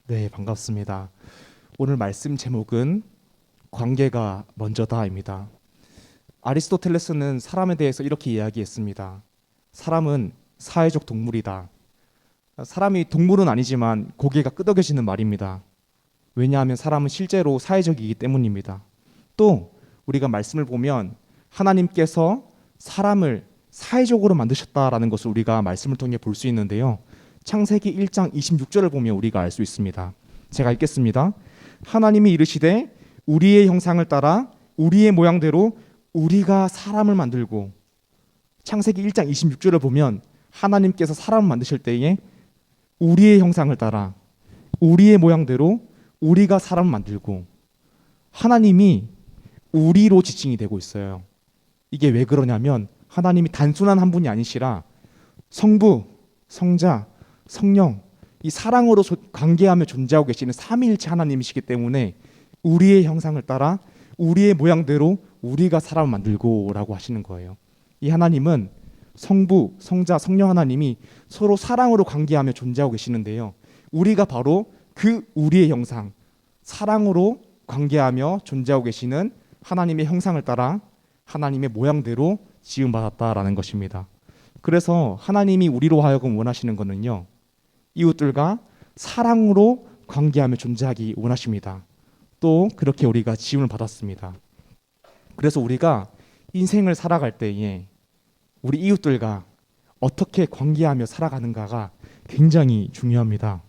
네, 반갑습니다. 오늘 말씀 제목은 관계가 먼저다입니다. 아리스토텔레스는 사람에 대해서 이렇게 이야기했습니다. 사람은 사회적 동물이다. 사람이 동물은 아니지만 고개가 끄덕여지는 말입니다. 왜냐하면 사람은 실제로 사회적이기 때문입니다. 또 우리가 말씀을 보면 하나님께서 사람을 사회적으로 만드셨다라는 것을 우리가 말씀을 통해 볼 수 있는데요. 창세기 1장 26절을 보면 우리가 알 수 있습니다. 제가 읽겠습니다. 하나님이 이르시되 우리의 형상을 따라 우리의 모양대로 우리가 사람을 만들고, 창세기 1장 26절을 보면 하나님께서 사람을 만드실 때에 우리의 형상을 따라 우리의 모양대로 우리가 사람을 만들고, 하나님이 우리로 지칭이 되고 있어요. 이게 왜 그러냐면 하나님이 단순한 한 분이 아니시라 성부, 성자, 성령, 이 사랑으로 관계하며 존재하고 계시는 삼위일체 하나님이시기 때문에 우리의 형상을 따라 우리의 모양대로 우리가 사람을 만들고라고 하시는 거예요. 이 하나님은 성부, 성자, 성령 하나님이 서로 사랑으로 관계하며 존재하고 계시는데요. 우리가 바로 그 우리의 형상, 사랑으로 관계하며 존재하고 계시는 하나님의 형상을 따라 하나님의 모양대로 지음받았다라는 것입니다. 그래서 하나님이 우리로 하여금 원하시는 것은요, 이웃들과 사랑으로 관계하며 존재하기 원하십니다. 또 그렇게 우리가 지음을 받았습니다. 그래서 우리가 인생을 살아갈 때에 우리 이웃들과 어떻게 관계하며 살아가는가가 굉장히 중요합니다.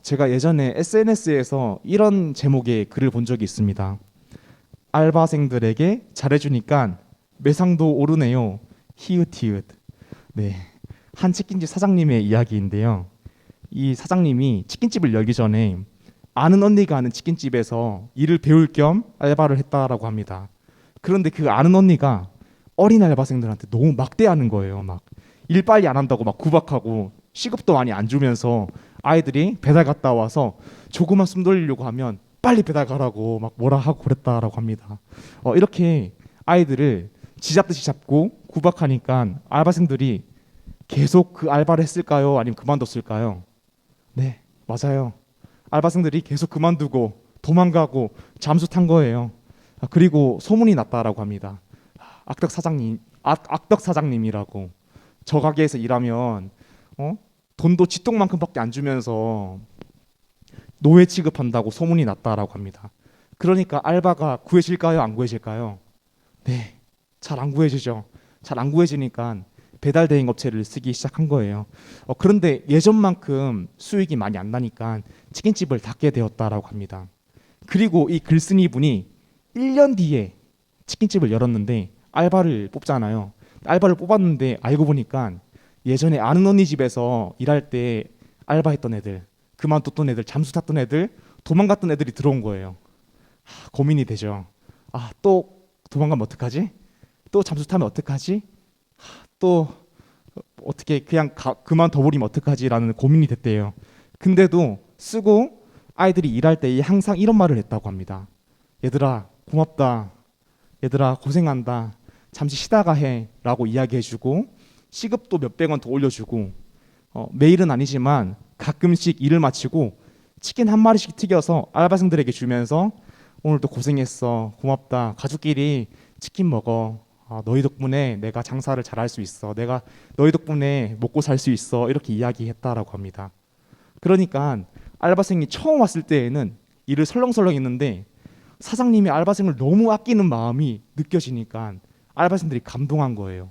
제가 예전에 SNS에서 이런 제목의 글을 본 적이 있습니다. 알바생들에게 잘해주니까 매상도 오르네요. 히읗히읗. 네, 한 치킨집 사장님의 이야기인데요. 이 사장님이 치킨집을 열기 전에 아는 언니가 하는 치킨집에서 일을 배울 겸 알바를 했다라고 합니다. 그런데 그 아는 언니가 어린 알바생들한테 너무 막대하는 거예요. 막 일 빨리 안 한다고 막 구박하고 시급도 많이 안 주면서 아이들이 배달 갔다 와서 조금만 숨 돌리려고 하면 빨리 배달 가라고 막 뭐라 하고 그랬다라고 합니다. 이렇게 아이들을 쥐잡듯이 잡고 구박하니까 알바생들이 계속 그 알바를 했을까요? 아니면 그만뒀을까요? 네, 맞아요. 알바생들이 계속 그만두고 도망가고 잠수 탄 거예요. 그리고 소문이 났다라고 합니다. 악덕 사장님이라고. 저 가게에서 일하면 돈도 쥐똥만큼밖에 안 주면서 노예 취급한다고 소문이 났다라고 합니다. 그러니까 알바가 구해질까요? 안 구해질까요? 네, 잘 안 구해지죠. 잘 안 구해지니까 배달 대행 업체를 쓰기 시작한 거예요. 그런데 예전만큼 수익이 많이 안 나니까 치킨집을 닫게 되었다라고 합니다. 그리고 이 글쓴이 분이 1년 뒤에 치킨집을 열었는데 알바를 뽑잖아요. 알바를 뽑았는데 알고 보니까 예전에 아는 언니 집에서 일할 때 알바했던 애들, 그만뒀던 애들, 잠수 탔던 애들, 도망갔던 애들이 들어온 거예요. 고민이 되죠. 또 도망가면 어떡하지? 또 잠수 타면 어떡하지? 또 어떻게 그냥 그만둬버리면 어떡하지라는 고민이 됐대요. 근데도 쓰고 아이들이 일할 때 항상 이런 말을 했다고 합니다. 얘들아 고맙다. 얘들아 고생한다. 잠시 쉬다가 해 라고 이야기해주고 시급도 몇백 원 더 올려주고, 매일은 아니지만 가끔씩 일을 마치고 치킨 한 마리씩 튀겨서 알바생들에게 주면서 오늘도 고생했어. 고맙다. 가족끼리 치킨 먹어. 너희 덕분에 내가 장사를 잘할 수 있어. 내가 너희 덕분에 먹고 살 수 있어. 이렇게 이야기했다라고 합니다. 그러니까 알바생이 처음 왔을 때에는 일을 설렁설렁 했는데 사장님이 알바생을 너무 아끼는 마음이 느껴지니까 알바생들이 감동한 거예요.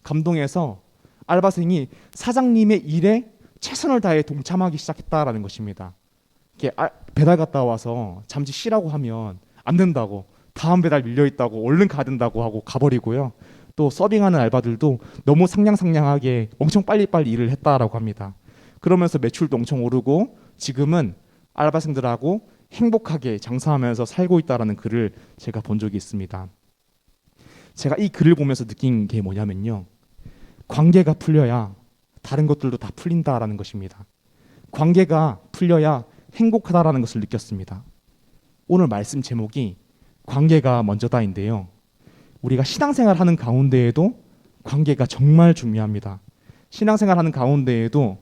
감동해서 알바생이 사장님의 일에 최선을 다해 동참하기 시작했다라는 것입니다. 이렇게 배달 갔다 와서 잠시 쉬라고 하면 안 된다고, 다음 배달 밀려 있다고 얼른 가야 된다고 하고 가버리고요. 또 서빙하는 알바들도 너무 상냥하게 엄청 빨리빨리 일을 했다라고 합니다. 그러면서 매출도 엄청 오르고 지금은 알바생들하고 행복하게 장사하면서 살고 있다라는 글을 제가 본 적이 있습니다. 제가 이 글을 보면서 느낀 게 뭐냐면요, 관계가 풀려야 다른 것들도 다 풀린다라는 것입니다. 관계가 풀려야 행복하다라는 것을 느꼈습니다. 오늘 말씀 제목이 관계가 먼저다인데요. 우리가 신앙생활 하는 가운데에도 관계가 정말 중요합니다. 신앙생활 하는 가운데에도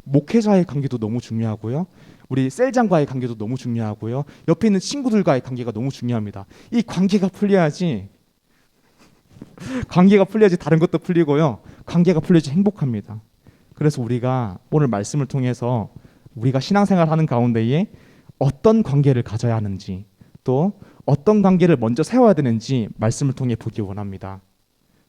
목회자의 관계도 너무 중요하고요. 우리 셀장과의 관계도 너무 중요하고요. 옆에 있는 친구들과의 관계가 너무 중요합니다. 이 관계가 풀려야지 다른 것도 풀리고요. 관계가 풀려야지 행복합니다. 그래서 우리가 오늘 말씀을 통해서 우리가 신앙생활 하는 가운데에 어떤 관계를 가져야 하는지, 또 어떤 관계를 먼저 세워야 되는지 말씀을 통해 보기 원합니다.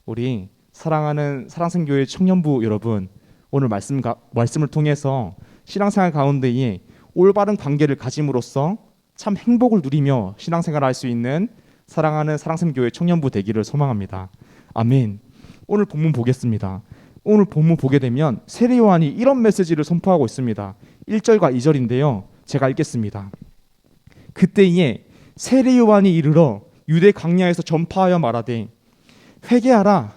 우리 사랑하는 사랑생교회 청년부 여러분, 오늘 말씀을 통해서 신앙생활 가운데에 올바른 관계를 가짐으로써 참 행복을 누리며 신앙생활을 할 수 있는 사랑하는 사랑생교회 청년부 되기를 소망합니다. 아멘. 오늘 본문 보겠습니다. 오늘 본문 보게 되면 세례 요한이 이런 메시지를 선포하고 있습니다. 1절과 2절인데요. 제가 읽겠습니다. 그때에 세례 요한이 이르러 유대 광야에서 전파하여 말하되 회개하라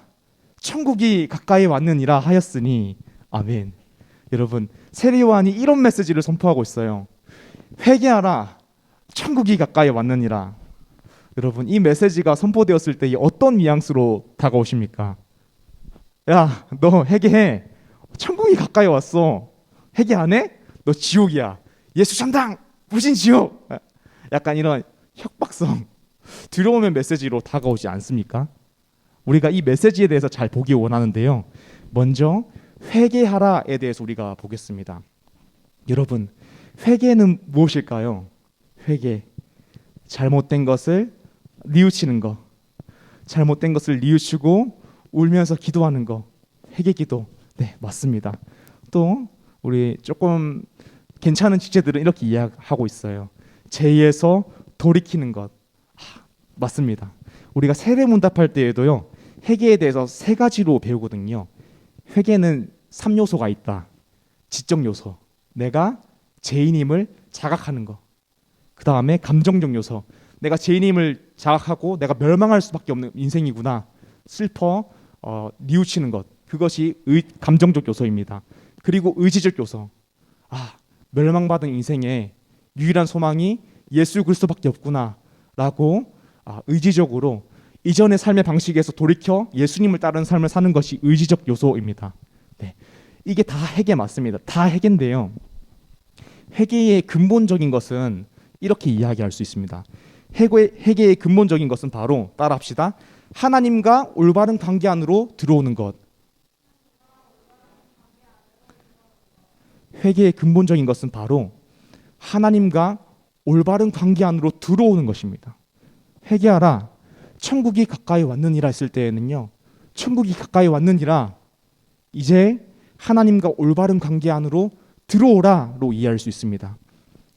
천국이 가까이 왔느니라 하였으니 아멘. 여러분, 세례 요한이 이런 메시지를 선포하고 있어요. 회개하라 천국이 가까이 왔느니라. 여러분, 이 메시지가 선포되었을 때 어떤 뉘앙스로 다가오십니까? 야, 너 회개해. 천국이 가까이 왔어. 회개 안 해? 너 지옥이야. 예수 전당 무신 지옥. 약간 이런 협박성, 두려움의 메시지로 다가오지 않습니까? 우리가 이 메시지에 대해서 잘 보기 원하는데요. 먼저 회개하라에 대해서 우리가 보겠습니다. 여러분, 회개는 무엇일까요? 회개, 잘못된 것을 뉘우치는 거, 잘못된 것을 뉘우치고 울면서 기도하는 거, 회개기도. 네, 맞습니다. 또 우리 조금 괜찮은 지체들은 이렇게 이야기하고 있어요. 죄에서 돌이키는 것. 맞습니다. 우리가 세례문답할 때에도요, 회개에 대해서 3가지로 배우거든요. 회개는 3요소가 있다. 지적 요소, 내가 죄인임을 자각하는 거. 그 다음에 감정적 요소, 내가 죄인임을 자각하고 내가 멸망할 수밖에 없는 인생이구나, 슬퍼 뉘우치는 것. 그것이 감정적 요소입니다. 그리고 의지적 요소, 멸망받은 인생에 유일한 소망이 예수 그리스도밖에 없구나 라고 의지적으로 이전의 삶의 방식에서 돌이켜 예수님을 따르는 삶을 사는 것이 의지적 요소입니다. 네, 이게 다 회개 맞습니다. 다 회개인데요, 회개의 근본적인 것은 이렇게 이야기할 수 있습니다. 회개의 근본적인 것은 바로, 따라합시다, 하나님과 올바른 관계 안으로 들어오는 것. 회개의 근본적인 것은 바로 하나님과 올바른 관계 안으로 들어오는 것입니다. 회개하라 천국이 가까이 왔느니라 했을 때에는요, 천국이 가까이 왔느니라, 이제 하나님과 올바른 관계 안으로 들어오라로 이해할 수 있습니다.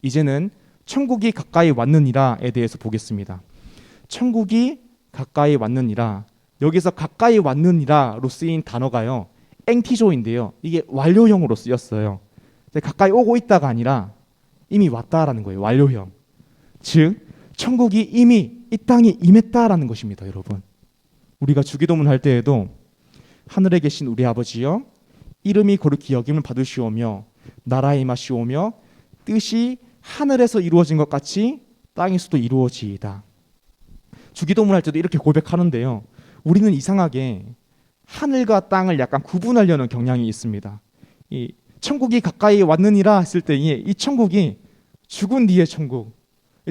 이제는 천국이 가까이 왔느니라에 대해서 보겠습니다. 천국이 가까이 왔느니라, 여기서 가까이 왔느니라로 쓰인 단어가요, 앵티조인데요, 이게 완료형으로 쓰였어요. 가까이 오고 있다가 아니라 이미 왔다라는 거예요. 완료형. 즉 천국이 이미 이 땅에 임했다라는 것입니다. 여러분, 우리가 주기도문 할 때에도 하늘에 계신 우리 아버지여 이름이 거룩히 여김을 받으시오며 나라에 임하시오며 뜻이 하늘에서 이루어진 것 같이 땅에서도 이루어지이다. 주기도문 할 때도 이렇게 고백하는데요, 우리는 이상하게 하늘과 땅을 약간 구분하려는 경향이 있습니다. 이 천국이 가까이 왔느니라 했을 때에 이 천국이 죽은 뒤의 천국,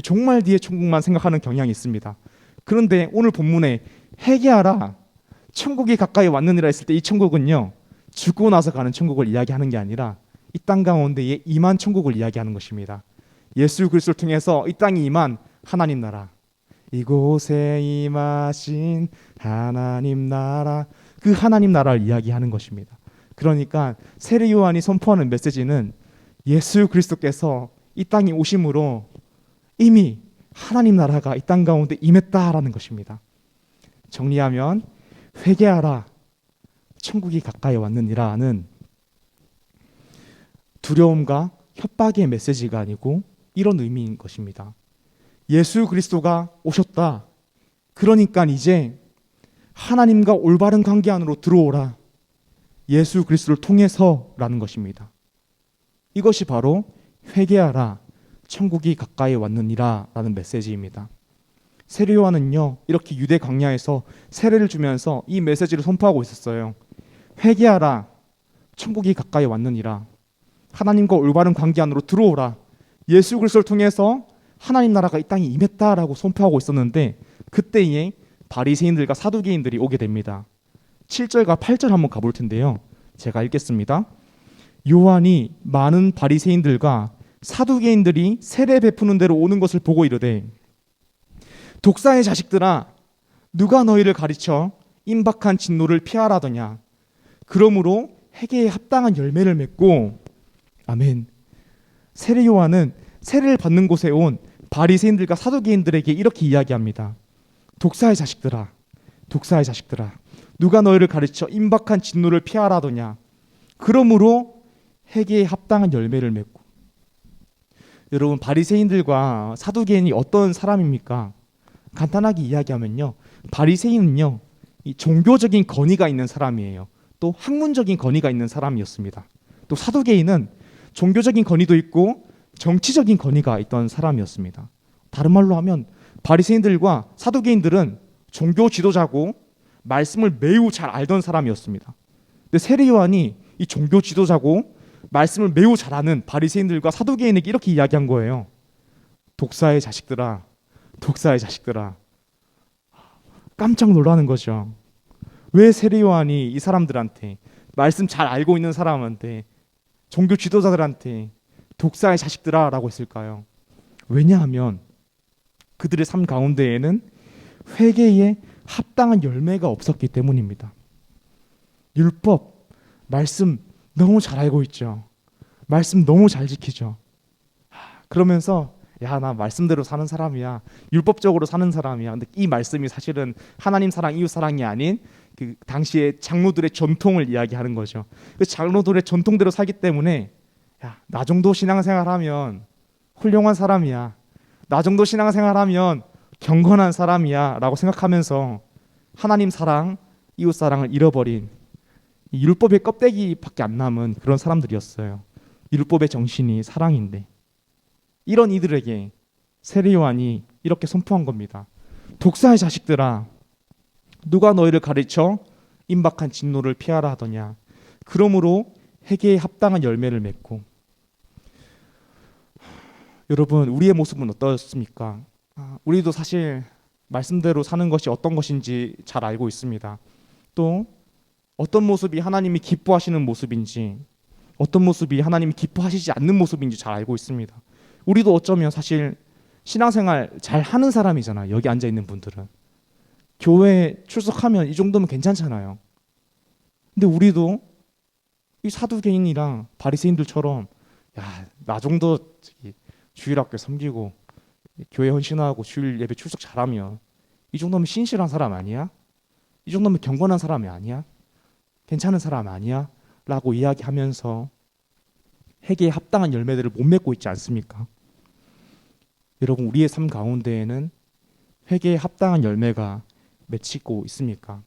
종말 뒤의 천국만 생각하는 경향이 있습니다. 그런데 오늘 본문에 회개하라 천국이 가까이 왔느니라 했을 때 이 천국은요, 죽고 나서 가는 천국을 이야기하는 게 아니라 이 땅 가운데에 임한 천국을 이야기하는 것입니다. 예수 그리스도를 통해서 이 땅에 임한 하나님 나라, 이곳에 임하신 하나님 나라, 그 하나님 나라를 이야기하는 것입니다. 그러니까 세례 요한이 선포하는 메시지는 예수 그리스도께서 이 땅에 오심으로 이미 하나님 나라가 이 땅 가운데 임했다라는 것입니다. 정리하면 회개하라 천국이 가까이 왔느니라는 두려움과 협박의 메시지가 아니고 이런 의미인 것입니다. 예수 그리스도가 오셨다. 그러니까 이제 하나님과 올바른 관계 안으로 들어오라. 예수 그리스도를 통해서라는 것입니다. 이것이 바로 회개하라 천국이 가까이 왔느니라 라는 메시지입니다. 세례 요한은요, 이렇게 유대 광야에서 세례를 주면서 이 메시지를 선포하고 있었어요. 회개하라 천국이 가까이 왔느니라. 하나님과 올바른 관계 안으로 들어오라. 예수 그리스도를 통해서 하나님 나라가 이 땅에 임했다라고 선포하고 있었는데 그때에 바리새인들과 사두개인들이 오게 됩니다. 7절과 8절 한번 가볼 텐데요. 제가 읽겠습니다. 요한이 많은 바리새인들과 사두개인들이 세례 베푸는 대로 오는 것을 보고 이르되 독사의 자식들아 누가 너희를 가르쳐 임박한 진노를 피하라더냐. 그러므로 회개에 합당한 열매를 맺고 아멘. 세례 요한은 세례를 받는 곳에 온 바리새인들과 사두개인들에게 이렇게 이야기합니다. 독사의 자식들아, 독사의 자식들아, 누가 너희를 가르쳐 임박한 진노를 피하라더냐. 그러므로 회개에 합당한 열매를 맺고. 여러분, 바리새인들과 사두개인이 어떤 사람입니까? 간단하게 이야기하면요, 바리새인은요, 이 종교적인 권위가 있는 사람이에요. 또 학문적인 권위가 있는 사람이었습니다. 또 사두개인은 종교적인 권위도 있고 정치적인 권위가 있던 사람이었습니다. 다른 말로 하면 바리새인들과 사두개인들은 종교 지도자고 말씀을 매우 잘 알던 사람이었습니다. 근데 세례 요한이 이 종교 지도자고 말씀을 매우 잘 아는 바리새인들과 사두개인에게 이렇게 이야기한 거예요. 독사의 자식들아, 독사의 자식들아. 깜짝 놀라는 거죠. 왜 세례 요한이 이 사람들한테, 말씀 잘 알고 있는 사람한테, 종교 지도자들한테 독사의 자식들아 라고 했을까요? 왜냐하면 그들의 삶 가운데에는 회개에 합당한 열매가 없었기 때문입니다. 율법, 말씀 너무 잘 알고 있죠. 말씀 너무 잘 지키죠. 그러면서 야, 나 말씀대로 사는 사람이야. 율법적으로 사는 사람이야. 근데 이 말씀이 사실은 하나님 사랑, 이웃 사랑이 아닌 그 당시의 장로들의 전통을 이야기하는 거죠. 그 장로들의 전통대로 살기 때문에 야, 나 정도 신앙생활하면 훌륭한 사람이야. 나 정도 신앙생활하면 경건한 사람이야 라고 생각하면서 하나님 사랑, 이웃 사랑을 잃어버린 이 율법의 껍데기밖에 안 남은 그런 사람들이었어요. 율법의 정신이 사랑인데 이런 이들에게 세례 요한이 이렇게 선포한 겁니다. 독사의 자식들아, 누가 너희를 가르쳐 임박한 진노를 피하라 하더냐. 그러므로 회개에 합당한 열매를 맺고. 여러분, 우리의 모습은 어떻습니까? 우리도 사실 말씀대로 사는 것이 어떤 것인지 잘 알고 있습니다. 또 어떤 모습이 하나님이 기뻐하시는 모습인지, 어떤 모습이 하나님이 기뻐하시지 않는 모습인지 잘 알고 있습니다. 우리도 어쩌면 사실 신앙생활 잘 하는 사람이잖아요. 여기 앉아 있는 분들은 교회에 출석하면 이 정도면 괜찮잖아요. 근데 우리도 이 사두개인이랑 바리새인들처럼 야, 나 정도 주일학교 섬기고 교회 헌신하고 주일 예배 출석 잘하면 이 정도면 신실한 사람 아니야? 이 정도면 경건한 사람이 아니야? 괜찮은 사람 아니야? 라고 이야기하면서 회개에 합당한 열매들을 못 맺고 있지 않습니까? 여러분, 우리의 삶 가운데에는 회개에 합당한 열매가 맺히고 있습니까?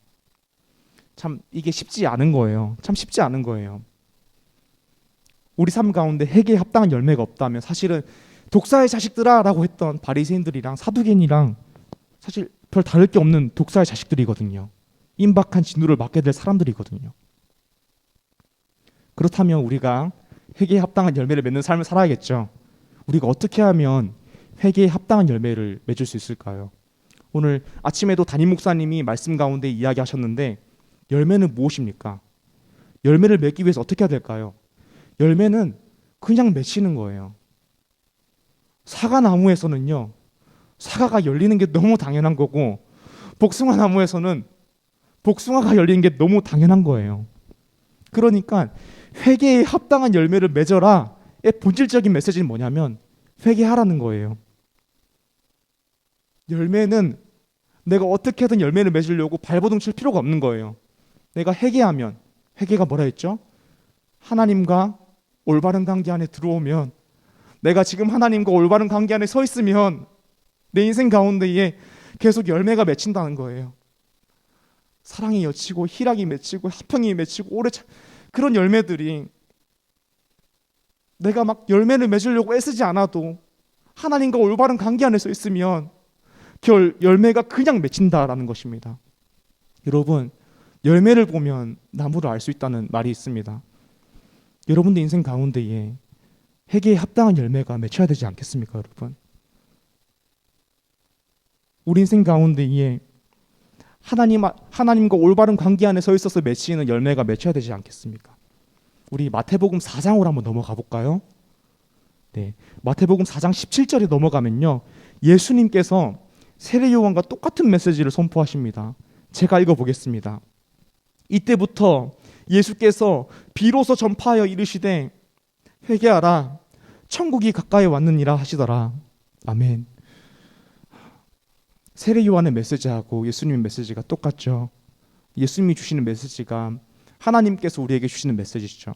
참 이게 쉽지 않은 거예요. 참 쉽지 않은 거예요. 우리 삶 가운데 회개에 합당한 열매가 없다면 사실은 독사의 자식들아 라고 했던 바리새인들이랑 사두개인이랑 사실 별 다를 게 없는 독사의 자식들이거든요. 임박한 진노를 맞게 될 사람들이거든요. 그렇다면 우리가 회개에 합당한 열매를 맺는 삶을 살아야겠죠. 우리가 어떻게 하면 회개에 합당한 열매를 맺을 수 있을까요? 오늘 아침에도 담임 목사님이 말씀 가운데 이야기하셨는데 열매는 무엇입니까? 열매를 맺기 위해서 어떻게 해야 될까요? 열매는 그냥 맺히는 거예요. 사과 나무에서는요, 사과가 열리는 게 너무 당연한 거고 복숭아 나무에서는 복숭아가 열리는 게 너무 당연한 거예요. 그러니까 회개에 합당한 열매를 맺어라의 본질적인 메시지는 뭐냐면 회개하라는 거예요. 열매는 내가 어떻게든 열매를 맺으려고 발버둥 칠 필요가 없는 거예요. 내가 회개하면, 회개가 뭐라 했죠? 하나님과 올바른 관계 안에 들어오면, 내가 지금 하나님과 올바른 관계 안에 서 있으면 내 인생 가운데에 계속 열매가 맺힌다는 거예요. 사랑이 맺히고 희락이 맺히고 화평이 맺히고 그런 열매들이 내가 막 열매를 맺으려고 애쓰지 않아도 하나님과 올바른 관계 안에 서 있으면 그 열매가 그냥 맺힌다라는 것입니다. 여러분, 열매를 보면 나무를 알 수 있다는 말이 있습니다. 여러분들 인생 가운데에 회개에 합당한 열매가 맺혀야 되지 않겠습니까, 여러분? 우리 인생 가운데에 하나님과 올바른 관계 안에 서 있어서 맺히는 열매가 맺혀야 되지 않겠습니까? 우리 마태복음 4장으로 한번 넘어가 볼까요? 네, 마태복음 4장 17절에 넘어가면요, 예수님께서 세례 요한과 똑같은 메시지를 선포하십니다. 제가 읽어보겠습니다. 이때부터 예수께서 비로소 전파하여 이르시되 회개하라 천국이 가까이 왔느니라 하시더라. 아멘. 세례 요한의 메시지하고 예수님의 메시지가 똑같죠. 예수님이 주시는 메시지가 하나님께서 우리에게 주시는 메시지죠.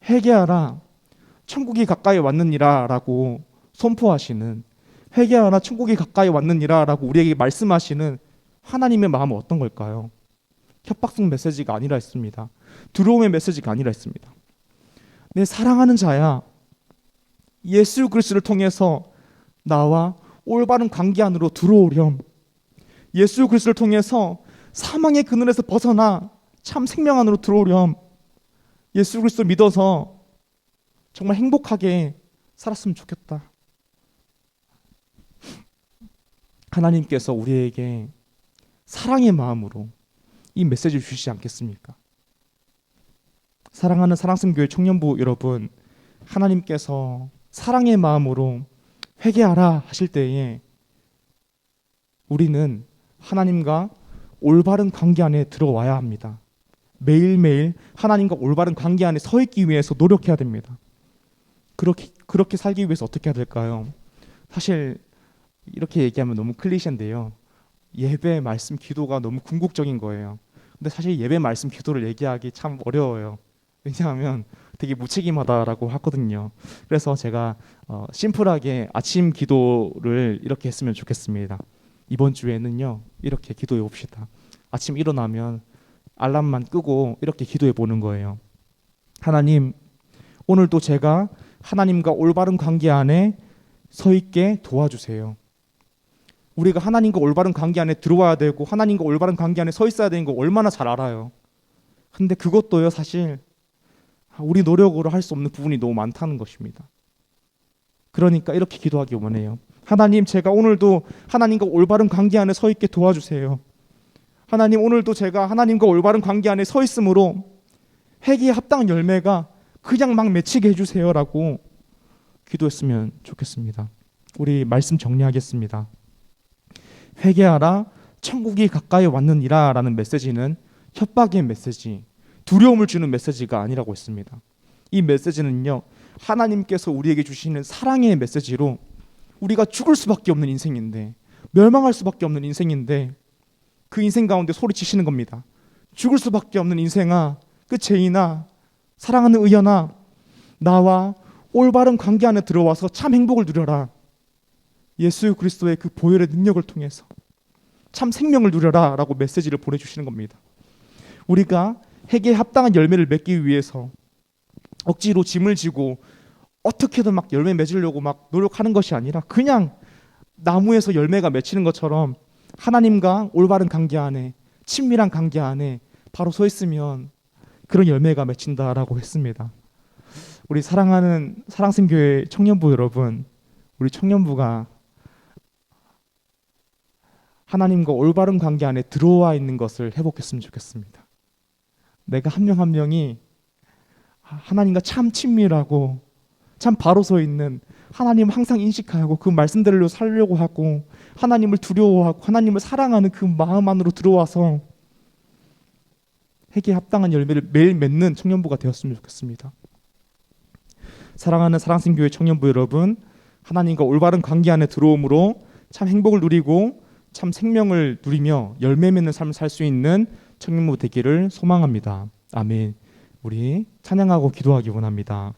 회개하라 천국이 가까이 왔느니라 라고 선포하시는, 회개하라 천국이 가까이 왔느니라 라고 우리에게 말씀하시는 하나님의 마음은 어떤 걸까요? 협박성 메시지가 아니라 했습니다. 두려움의 메시지가 아니라 했습니다. 내 사랑하는 자야, 예수 그리스도를 통해서 나와 올바른 관계 안으로 들어오렴. 예수 그리스도를 통해서 사망의 그늘에서 벗어나 참 생명 안으로 들어오렴. 예수 그리스도 믿어서 정말 행복하게 살았으면 좋겠다. 하나님께서 우리에게 사랑의 마음으로 이 메시지를 주시지 않겠습니까? 사랑하는 사랑샘교회 청년부 여러분, 하나님께서 사랑의 마음으로 회개하라 하실 때에 우리는 하나님과 올바른 관계 안에 들어와야 합니다. 매일매일 하나님과 올바른 관계 안에 서 있기 위해서 노력해야 됩니다. 그렇게 살기 위해서 어떻게 해야 될까요? 사실 이렇게 얘기하면 너무 클리셰인데요, 예배, 말씀, 기도가 너무 궁극적인 거예요. 근데 사실 예배, 말씀, 기도를 얘기하기 참 어려워요. 왜냐하면 되게 무책임하다라고 하거든요. 그래서 제가 심플하게 아침 기도를 이렇게 했으면 좋겠습니다. 이번 주에는요, 이렇게 기도해 봅시다. 아침 일어나면 알람만 끄고 이렇게 기도해 보는 거예요. 하나님, 오늘도 제가 하나님과 올바른 관계 안에 서 있게 도와주세요. 우리가 하나님과 올바른 관계 안에 들어와야 되고 하나님과 올바른 관계 안에 서 있어야 되는 거 얼마나 잘 알아요. 근데 그것도요, 사실 우리 노력으로 할 수 없는 부분이 너무 많다는 것입니다. 그러니까 이렇게 기도하기 원해요. 하나님, 제가 오늘도 하나님과 올바른 관계 안에 서 있게 도와주세요. 하나님, 오늘도 제가 하나님과 올바른 관계 안에 서 있으므로 회개에 합당한 열매가 그냥 막 맺히게 해주세요라고 기도했으면 좋겠습니다. 우리 말씀 정리하겠습니다. 회개하라 천국이 가까이 왔느니라 라는 메시지는 협박의 메시지, 두려움을 주는 메시지가 아니라고 했습니다. 이 메시지는요, 하나님께서 우리에게 주시는 사랑의 메시지로 우리가 죽을 수밖에 없는 인생인데, 멸망할 수밖에 없는 인생인데 그 인생 가운데 소리치시는 겁니다. 죽을 수밖에 없는 인생아, 그 죄인아, 사랑하는 의연아, 나와 올바른 관계 안에 들어와서 참 행복을 누려라. 예수 그리스도의 그 보혈의 능력을 통해서 참 생명을 누려라 라고 메시지를 보내주시는 겁니다. 우리가 회개에 합당한 열매를 맺기 위해서 억지로 짐을 지고 어떻게든 막 열매 맺으려고 막 노력하는 것이 아니라 그냥 나무에서 열매가 맺히는 것처럼 하나님과 올바른 관계 안에, 친밀한 관계 안에 바로 서 있으면 그런 열매가 맺힌다라고 했습니다. 우리 사랑하는 사랑샘교회 청년부 여러분, 우리 청년부가 하나님과 올바른 관계 안에 들어와 있는 것을 회복했으면 좋겠습니다. 내가 한 명 한 명이 하나님과 참 친밀하고 참 바로 서 있는, 하나님을 항상 인식하고 그 말씀대로 살려고 하고 하나님을 두려워하고 하나님을 사랑하는 그 마음 안으로 들어와서 회개에 합당한 열매를 매일 맺는 청년부가 되었으면 좋겠습니다. 사랑하는 사랑샘교회 청년부 여러분, 하나님과 올바른 관계 안에 들어옴으로 참 행복을 누리고 참 생명을 누리며 열매 맺는 삶을 살 수 있는 청년부 되기를 소망합니다. 아멘. 우리 찬양하고 기도하기 원합니다.